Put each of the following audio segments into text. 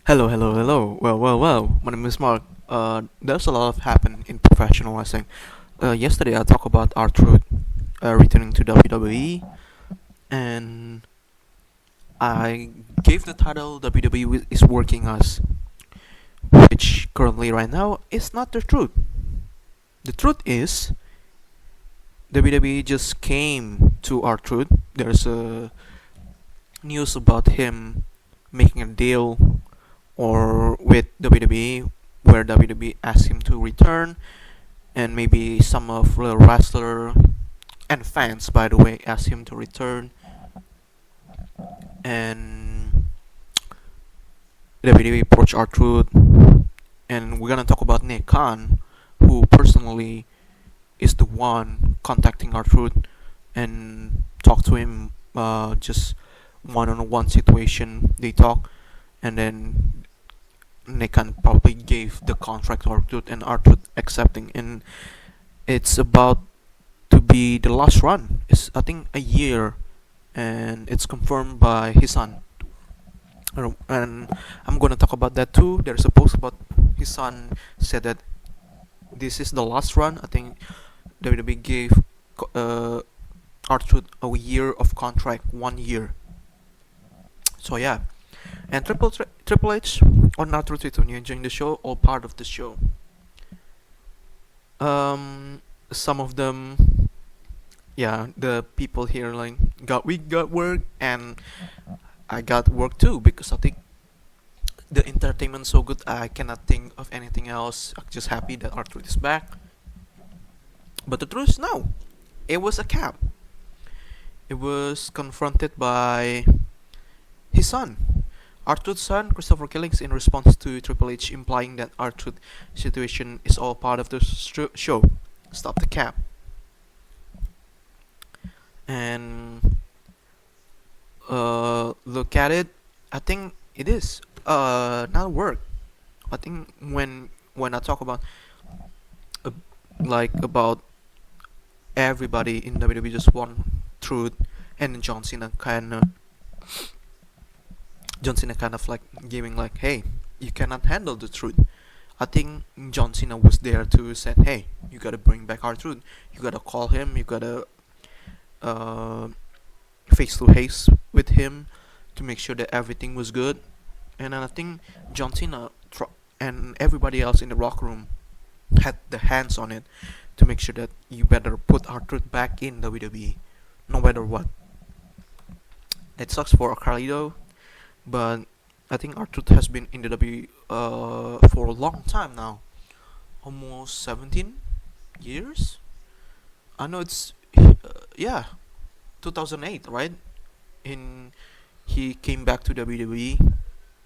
Hello, hello, hello. Well. My name is Mark. There's a lot of happened in professional wrestling. Yesterday I talked about R-Truth returning to WWE, and I gave the title WWE is working us, which currently right now is not the truth. The truth is WWE just came to R-Truth. There's a news about him making a deal or with WWE where WWE asked him to return, and maybe some of the wrestler and fans, by the way, asked him to return, and WWE approached R-Truth, and we're gonna talk about Nick Khan, who personally is the one contacting R-Truth and talk to him, just one-on-one situation. They talk, and then Nick Khan probably gave the contract to R-Truth, and R-Truth accepting, and it's about to be the last run. It's I think a year, and it's confirmed by his son. And I'm gonna talk about that too. There's a post about his son said that this is the last run. I think WWE gave uh, R-Truth a year of contract, 1 year. So yeah, and Triple H or not Truth when you enjoying the show, all part of the show. Some of them, yeah, the people here like we got work, and I got work too because I think the entertainment's so good. I cannot think of anything else. I'm just happy that R-Truth is back. But the truth is no, it was a cap. It was confronted by his son. R-Truth's son, Christopher Killings, in response to Triple H implying that R-Truth situation is all part of the show. Stop the cap. And look at it. I think it is not work. I think when I talk about uh, about everybody in WWE just want truth, and John Cena kind of like giving like, hey, you cannot handle the truth. I think John Cena was there to say, hey, you gotta bring back our truth. You gotta call him. You gotta uh, face to face with him to make sure that everything was good. And then I think John Cena and everybody else in the locker room had the hands on it to make sure that you better put our truth back in WWE, no matter what. It sucks for Carlito, but I think R-Truth has been in the W for a long time now, almost 17 years. I know it's yeah, 2008, right? In He came back to WWE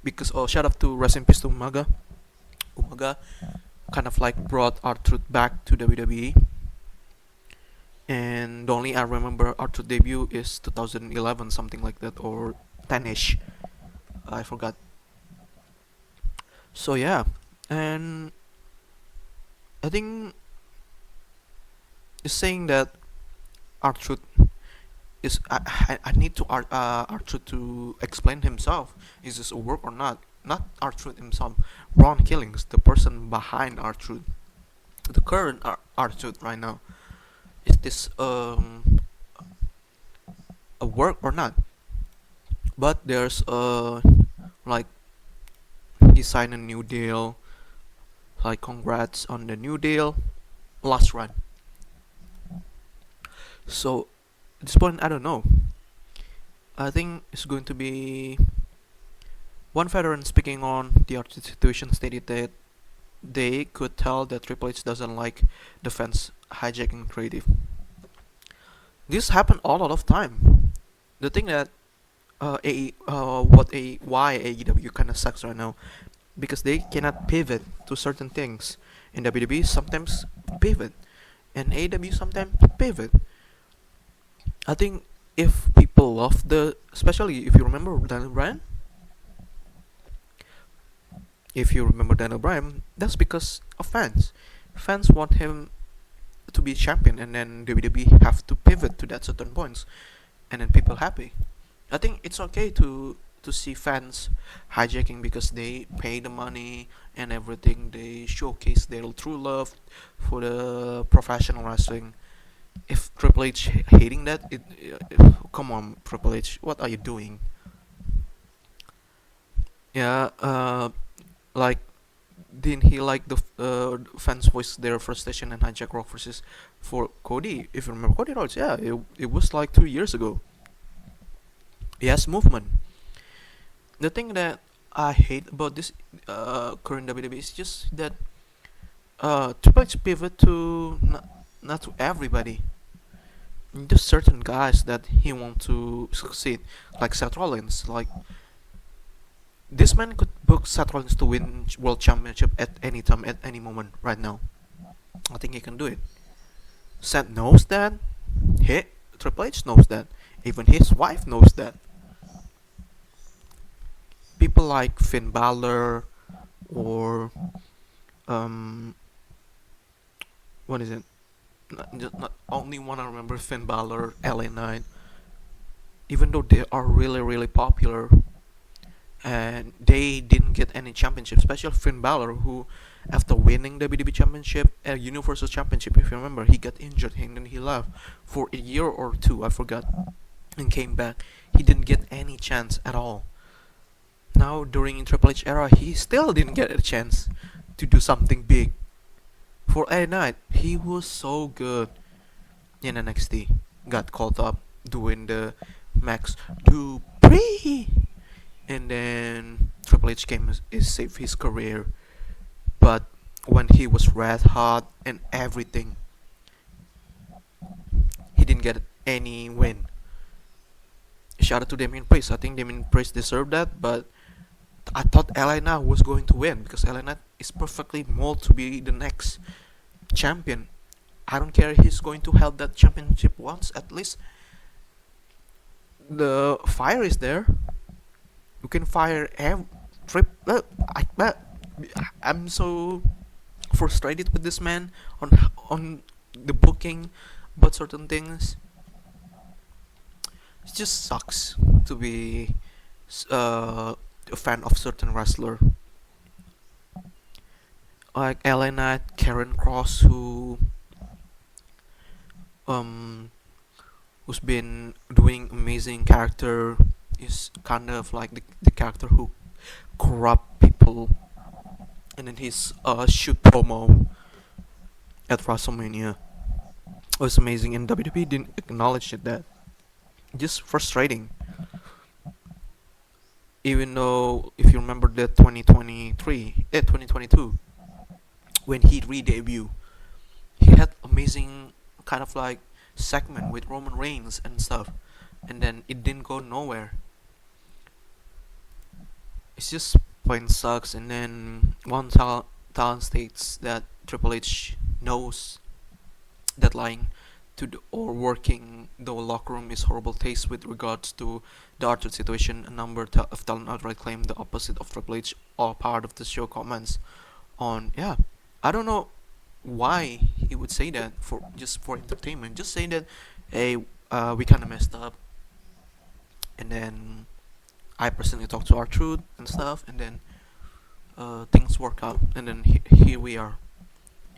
because shout out to rest in peace to Umaga. Umaga kind of like brought R-Truth back to WWE, and the only I remember R-Truth debut is 2011, something like that, or 10ish. I forgot. So yeah, and I think it's saying that R-Truth is I need to R-Truth to explain himself. Is this a work or not? Not R-Truth himself. Ron Killings, the person behind R-Truth, the current R-Truth right now. Is this a work or not? But there's like he signed a new deal. Like congrats on the new deal. Last run. So at this point, I don't know. I think it's going to be one veteran speaking on the Arctic situation stated that they could tell that Triple H doesn't like the fans hijacking creative. This happened a lot of time. The thing that why AEW kind of sucks right now because they cannot pivot to certain things. In WWE sometimes pivot, and AEW sometimes pivot. I think if people love especially if you remember Daniel Bryan, that's because of fans. Fans want him to be champion, and then WWE have to pivot to that certain points, and then people happy. I think it's okay to see fans hijacking because they pay the money and everything. They showcase their true love for the professional wrestling. If Triple H hating that, come on, Triple H, what are you doing? Yeah, like didn't he like the fans voice their frustration and hijack Rock versus for Cody? If you remember Cody Rhodes, yeah, it was like 2 years ago. Yes, movement. The thing that I hate about this current WWE is just that Triple H pivot to not to everybody, just certain guys that he want to succeed, like Seth Rollins. Like this man could book Seth Rollins to win World Championship at any time, at any moment, right now. I think he can do it. Seth knows that. He Triple H knows that. Even his wife knows that. People like Finn Balor or um, what is it? Not only one I remember Finn Balor, LA Knight. Even though they are really popular, and they didn't get any championship, especially Finn Balor, who after winning the WWE Championship, Universal Championship, if you remember, he got injured and then he left for a year or two, I forgot, and came back. He didn't get any chance at all. Now during Triple H era, he still didn't get a chance to do something big. For a night, he was so good in NXT. Got called up doing the Max Dupree, and then Triple H came is saved his career. But when he was red hot and everything, he didn't get any win. Shout out to Damien Priest. I think Damien Priest deserved that, but I thought LA Knight was going to win because LA Knight is perfectly molded to be the next champion. I don't care if he's going to hold that championship once. At least the fire is there. You can fire every trip. I'm so frustrated with this man on the booking, but certain things. It just sucks to be a fan of certain wrestler like LA Knight, Karen Cross, um who's been doing amazing character, is kind of like the character who corrupt people, and then his shoot promo at WrestleMania was amazing, and WWE didn't acknowledge that. Just frustrating. Even though, if you remember the 2022, when he re-debuted, he had amazing kind of like segment with Roman Reigns and stuff, and then it didn't go nowhere. It's just plain sucks. And then one talent states that Triple H knows that lying to or working the locker room is horrible taste with regards to the Arthur situation. A number of talent outright claim the opposite of Triple H, or part of the show comments on. Yeah, I don't know why he would say that for just for entertainment. Just say that, hey, we kind of messed up, and then I personally talked to our truth and stuff, and then things work out, and then here we are.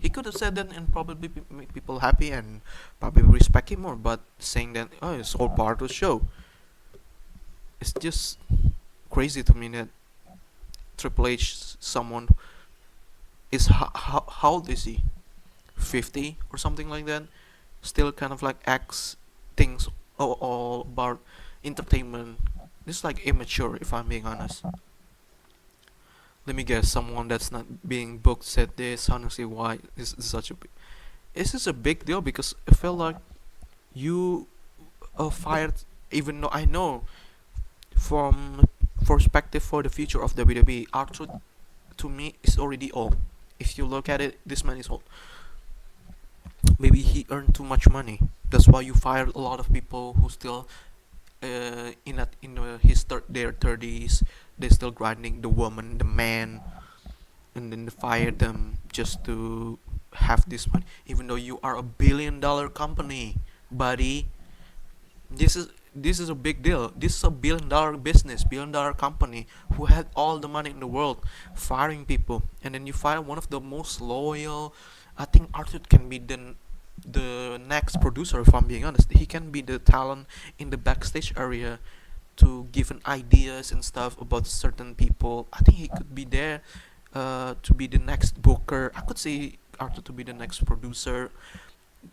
He could have said that and probably make people happy and probably respect him more, but saying that, oh, it's all part of the show. It's just crazy to me that Triple H, someone is how old is he? 50 or something like that. Still kind of like acts things all about entertainment. This is like immature, if I'm being honest. Let me guess, someone that's not being booked said this. Honestly, why is this such a big? This is a big deal because I feel like you fired. Even though I know from perspective for the future of WWE, Arthur to me is already old. If you look at it, this man is old. Maybe he earned too much money. That's why you fired a lot of people who still their 30s. They're still grinding, the woman, the man, and then they fire them just to have this money. Even though you are a $1 billion company, buddy, this is this is a big deal. This is a billion-dollar business, billion-dollar company who had all the money in the world, firing people, and then you fire one of the most loyal. I think Arthur can be the next producer. If I'm being honest, he can be the talent in the backstage area to give an ideas and stuff about certain people. I think he could be there to be the next booker. I could see Arthur to be the next producer,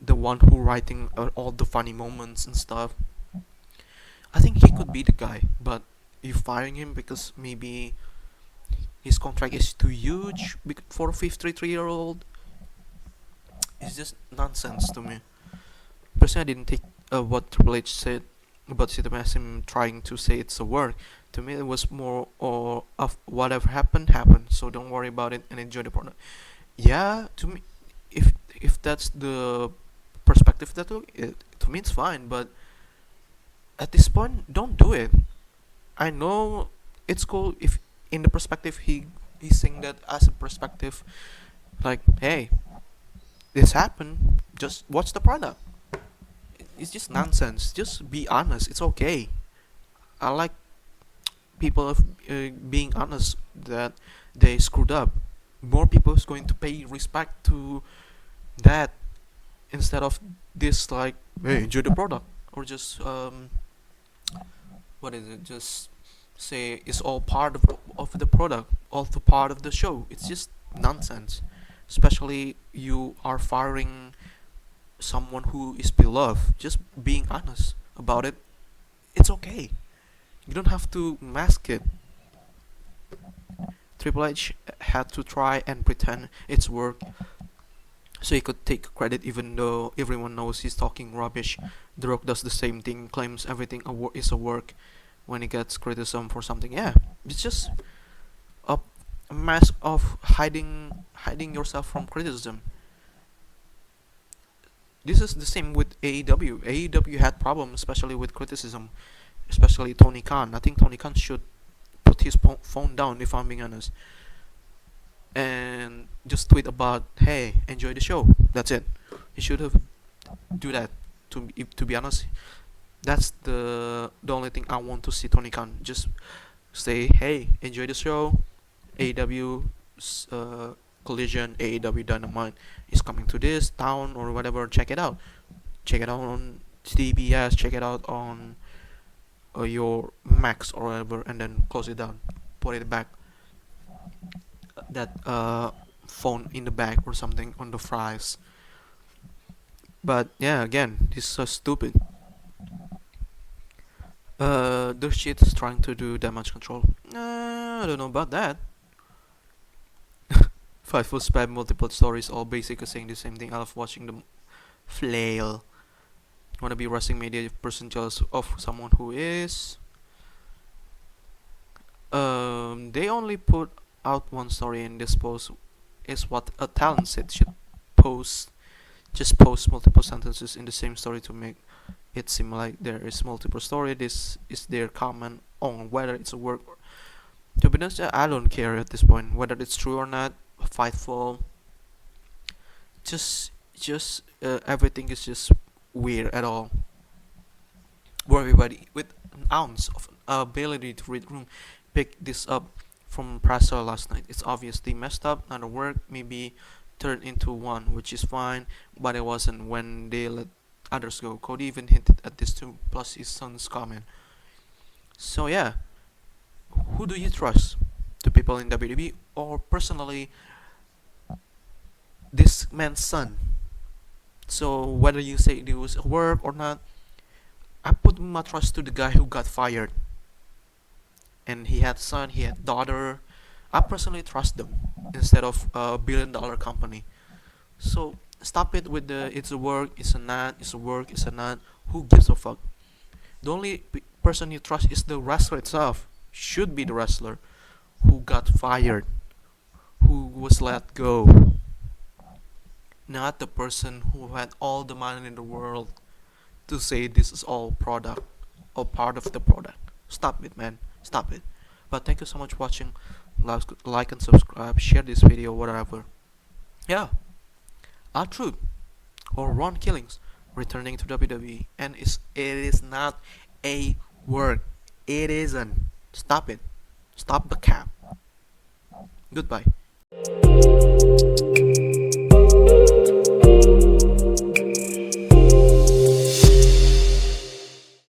the one who writing all the funny moments and stuff. I think he could be the guy, but you firing him because maybe his contract is too huge for a 53-year-old. It's just nonsense to me. Personally, I didn't take what Triple H said about System as him trying to say it's a work. To me, it was more or of whatever happened happened. So don't worry about it and enjoy the product. Yeah, to me, if that's the perspective that to me it's fine. But at this point, don't do it. I know it's cool if in the perspective he's saying that as a perspective, like, hey, this happened. Just watch the product. It's just nonsense. Just be honest. It's okay. I like people of being honest that they screwed up. More people is going to pay respect to that instead of this, like, hey, enjoy the product, or just what is it? Just say it's all part of the product, also part of the show. It's just nonsense. Especially you are firing someone who is beloved. Just being honest about it. It's okay. You don't have to mask it. Triple H had to try and pretend it's work so he could take credit even though everyone knows he's talking rubbish. The Rock does the same thing, claims everything is a work when he gets criticism for something. Yeah, it's just a mask of hiding yourself from criticism. This is the same with AEW. AEW had problems, especially with criticism, especially Tony Khan. I think Tony Khan should put his phone down, if I'm being honest, and just tweet about, hey, enjoy the show. That's it. He should have do that. To be honest, that's the only thing I want to see Tony Khan just say, hey, enjoy the show. AEW Collision, AEW Dynamite is coming to this town or whatever. Check it out. Check it out on TBS. Check it out on your Max or whatever, and then close it down. Put it back. That phone in the bag or something on the fries. But yeah, again, this is so stupid. The shit is trying to do damage control. I don't know about that. Fightful spam multiple stories, all basically saying the same thing. I love watching them flail. Wanna be wrestling media person jealous of someone who is. They only put out one story in this post. Is what a talent said should post. Just post multiple sentences in the same story to make it seem like there is multiple story. This is their comment on whether it's a work. To be honest, I don't care at this point whether it's true or not. Fightful. Just everything is just weird at all. Where everybody with an ounce of ability to read room picked this up from presser last night. It's obviously messed up, not a work, maybe turned into one, which is fine, but it wasn't when they let others go. Cody even hinted at this too, plus his son's comment. So yeah, who do you trust? The people in WWE or personally this man's son? So whether you say it was a work or not, I put my trust to the guy who got fired. And he had son, he had daughter. I personally trust them instead of a billion-dollar company. So stop it with the it's a work, it's a not, it's a work, it's a not. Who gives a fuck? The only person you trust is the wrestler itself. Should be the wrestler who got fired, who was let go. Not the person who had all the money in the world to say this is all product or part of the product. Stop it, man. Stop it. But thank you so much for watching. Like and subscribe. Share this video, whatever. Yeah. R-Truth or Ron Killings returning to WWE, and it is not a work. It isn't. Stop it. Stop the cap. Goodbye.